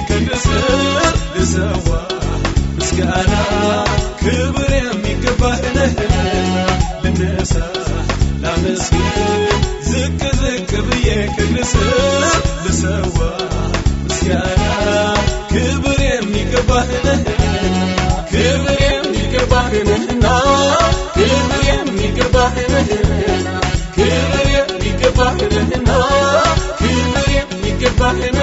ከልስር ልሰዋ ምስጋና ክብር የሚገባህን ልነሳ ላመስግን ዝቅ ዝቅ ብዬ ከልስር ልሰዋ ምስጋና ክብር የሚገባህን ክብር የሚገባህንና ክብር የሚገባህን ክብር የሚገባህንና ክብር የሚገባህን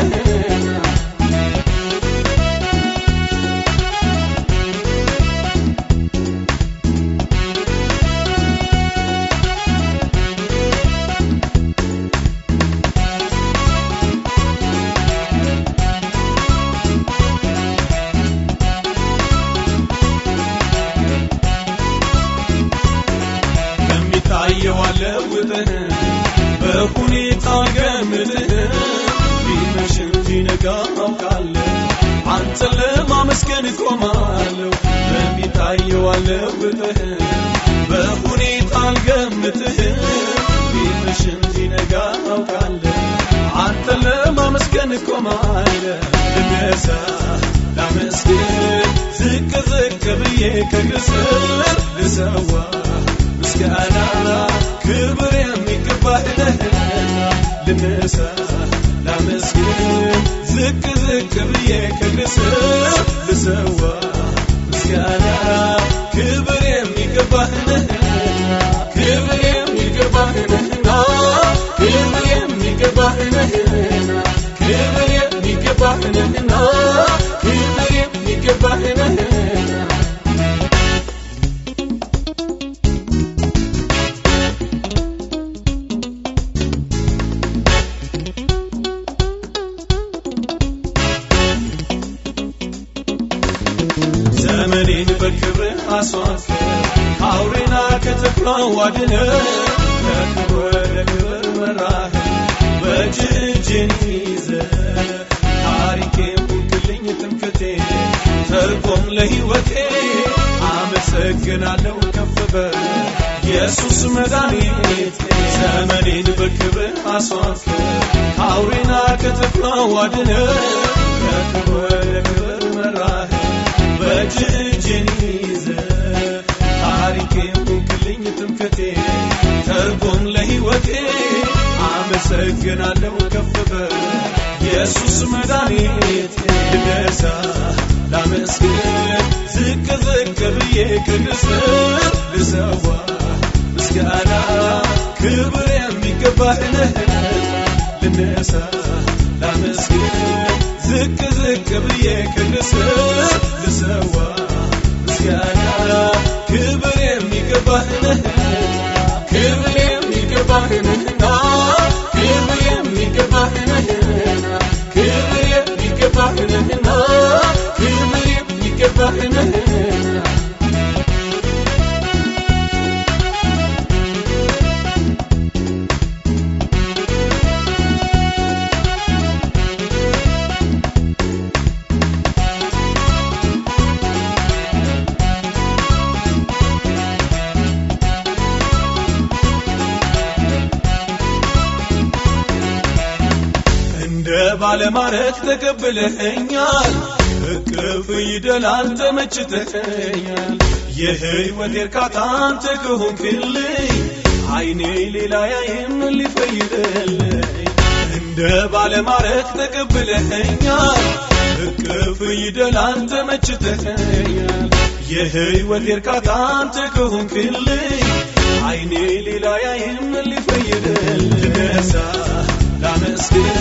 የዋለውትህ በሁኔታ ገምትህ ቢመሽም ቢነጋ አውቃለሁ አንተን ለማመስገን ቆማለሁ በሚታየው አለውትህ በሁኔታ ገምትህ ቢመሽም ቢነጋ አውቃለሁ አንተን ለማመስገን ቆማለሁ ልነሳ ላመስግን ዝቅ ዝቅ ብዬ ከግስር ልሰዋ ምስጋና ክብር የሚገባህን ልነሳ ላመስግን ዝቅ ዝቅ ብዬ ከግስር ልሰዋ ምስጋና ክብር የሚገባህን ክብር የሚገባህንና ክብር የሚገባህን ክብር የሚገባህንና ክብር የሚገባህን ዘመኔን በክብር አስዋፍ አውሬና ከተኩላው አድነህ ከክብር ወደ ክብር መራህ በእጅህን ይዘህ ታሪኬን ሁልክልኝ ትምክህቴ ተርጎም ለሕይወቴ አመሰግናለሁ ከፍ በል ኢየሱስ መድኃኒቴ ዘመኔን በክብር አስዋፍ አውሬና ከተኩላው አድነህ ከክብር ወደ ክብር መራህ በእጅህን ይዘህ ታሪኬን ሁልክልኝ ትምክህቴ ተርጎም ለሕይወቴ አመሰግናለሁ ከፍ በል ኢየሱስ መድኃኒቴ ልነሳ ላመስግን ዝቅ ዝቅ ብዬ ከግስር ልሰዋ ምስጋና ክብር የሚገባህን ልነሳ ላመስግን ዝቅ ዝቅ ብዬ ከግስር ልሰዋ ምስጋና ክብር የሚገባህን ክብር የሚገባህንና ክብር የሚገባህን ክብር የሚገባህንና ክብር የሚገባህን ባለማረት ተቀበለኸኛል እቅፍ ይደላል ተመችተኸኛል የሕይወት እርካታ አንተ ከሆንክልኝ አይኔ ሌላ ያይም ሊፈይድልኝ እንደ ባለማረት ተቀበለኸኛል እቅፍ ይደላል ተመችተኸኛል የሕይወት እርካታ አንተ ከሆንክልኝ አይኔ ሌላ ያይም ሊፈይድልኝ ልነሳ ላመስግን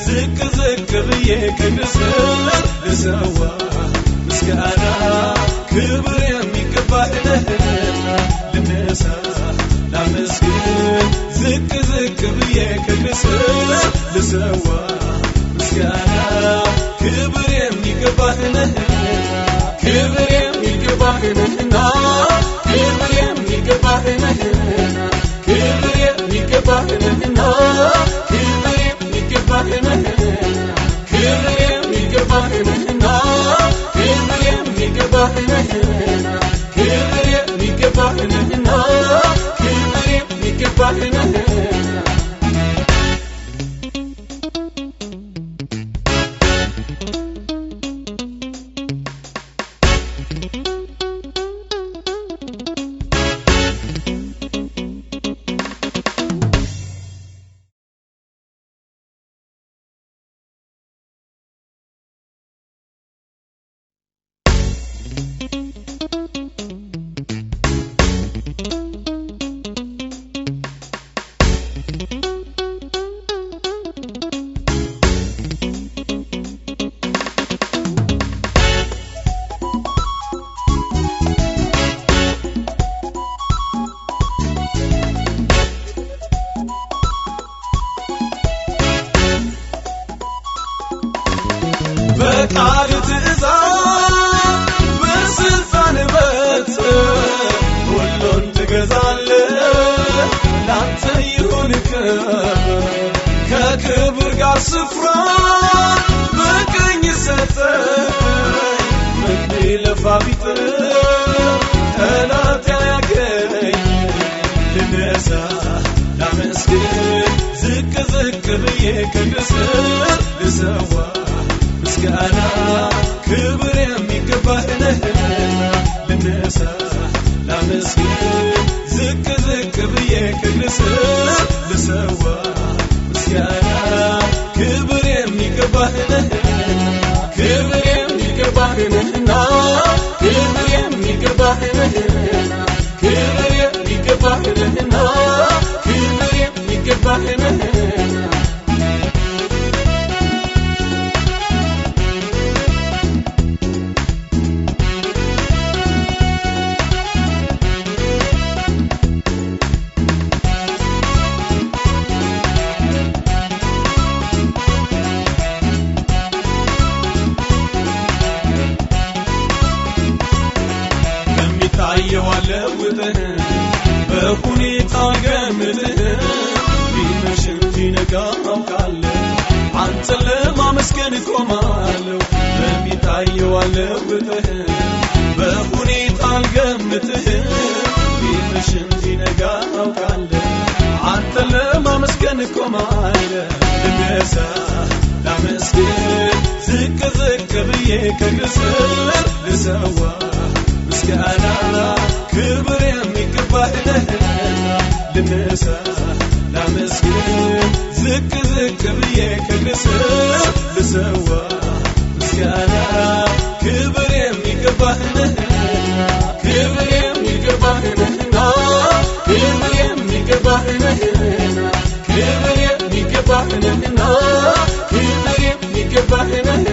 ዝቅ ዝቅ ብዬ ከግስር ልሰዋ ምስጋና ክብር የሚገባህን ልነሳ ላመስግን ዝቅ ዝቅ ብዬ ከግስር ልሰዋ ምስጋና ክብር የሚገባህን ክብር የሚገባህንና ክብር የሚገባህን ክብር የሚገባህንና ክብር የሚገባህን ክብር የሚገባህንና ክብር የሚገባህን ክብር የሚገባህንና ክብር የሚገባህን ስፍራ በቀኝ ሰጠኝ መግቢ ለፋቢት ጠላት ያገኝ ልነሳ ላመስግን ዝቅ ዝቅ ብዬ ከግስር ልሰዋ ምስጋና ክብር የሚገባህ ነህና ልነሳ ላመስግን ዝቅ ዝቅ ብዬ ከግስር ልሰዋ ምስጋና ክብር የሚገባህ ነህና ክብር የሚገባህ ነህና ክብር የሚገባህ ነህና ክብር የሚገባህ ነህና ክብር የሚገባህ ነህና የዋለውትህ በሁኔታ ገምትህ ቢመሽም ቢነጋ አውቃለሁ አንተን ለማመስገን ቆማለሁ በሚታየው አለውትህ በሁኔታ ገምትህ ቢመሽም ቢነጋ አውቃለሁ አንተን ለማመስገን ቆማለሁ ልነሳ ላመስግን ዝቅ ዝቅ ብዬ ከግስር ልሰዋ ምስጋና ክብር የሚገባህ ነህና ልነሳ ላመስግን ዝቅ ዝቅ ብዬ ከግስር ልሰዋ ምስጋና ክብር የሚገባህ ነህና ክብር የሚገባህ ነህና ክብር የሚገባህ ነህና ክብር የሚገባህ ነህና ክብር የሚገባህ ነህና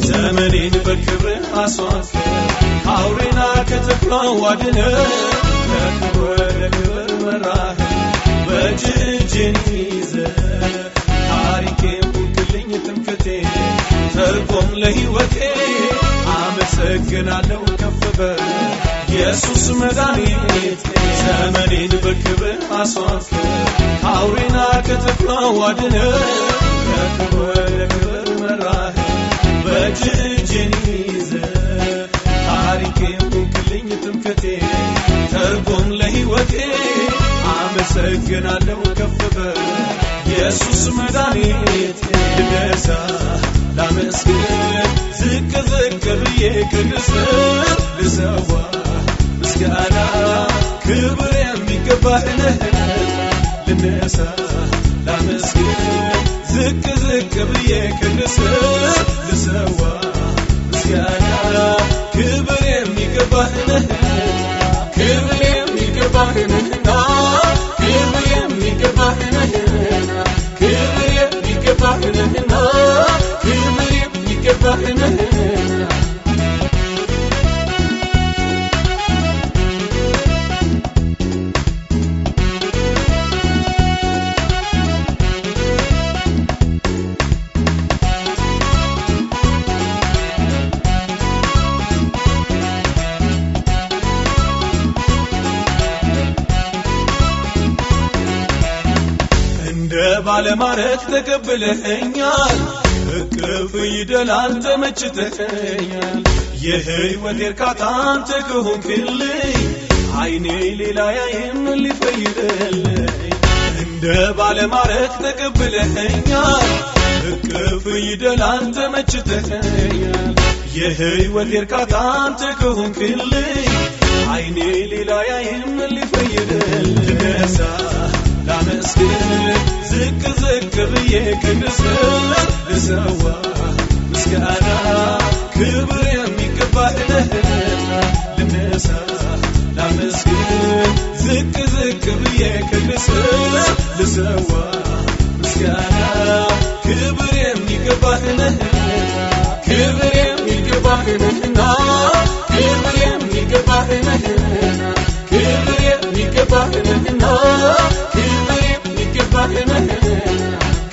ዘመኔን በክብር አስዋፍ አውሬና ከተኩላው አድነህ ከክብር ወደ ክብር መራህ በእጅህን ይዘህ ታሪኬን ሁንክልኝ ትምክህቴ ተርጎም ለሕይወቴ አመሰግናለሁ ከፍ በል ኢየሱስ መድኃኒቴ ዘመኔን በክብር አስዋፍ አውሬና ከተኩላው አድነህ ከክብር ወደ ክብር መራህ በእጅህን ይዘህ ታሪኬን ሁንክልኝ ትምክህቴ ተርጎም ለሕይወቴ አመሰግናለሁ ከፍ በል ኢየሱስ መድኃኒቴ ልነሳ ላመስግን ዝቅ ዝቅ ብዬ ከግስር ልሰዋ ምስጋና ክብር የሚገባህ ነህና ልነሳ ላመስግን ዝቅ ዝቅ ብዬ ከግስር ልሰዋ ምስጋና ክብር የሚገባህ ነህና ክብር የሚገባህ ነህና ክብር የሚገባህ ነህና ክብር የሚገባህ ነህና ክብር የሚገባህ ነህና ባለማረክ ተቀብለኸኛል እቅፍ ይደላል ተመችተኸኛል የሕይወት እርካታን አንተ ከሆንክልኝ አይኔ ሌላ ያይም ሊፈይድልኝ እንደ ባለማረክ ተቀብለኸኛል እቅፍ ይደላል ተመችተኸኛል የሕይወት እርካታን አንተ ከሆንክልኝ አይኔ ሌላ ያይም ሊፈይድልኝ ልነሳ ላመስግን ዝቅ ዝቅ ብዬ ከግስር ልሰዋ ምስጋና ክብር የሚገባህ ነህና ልነሳ ላመስግን ዝቅ ዝቅ ብዬ ከግስር ልሰዋ ምስጋና ክብር የሚገባህ ነህና ክብር የሚገባህ ነህና ክብር የሚገባህ ነህና ክብር የሚገባህ ነህና ክብር የሚገባህ ነህና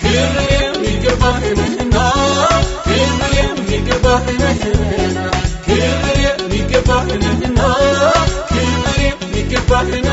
ክብር የሚገባህ ነህና ክብር የሚገባህና ክብር የሚገባህና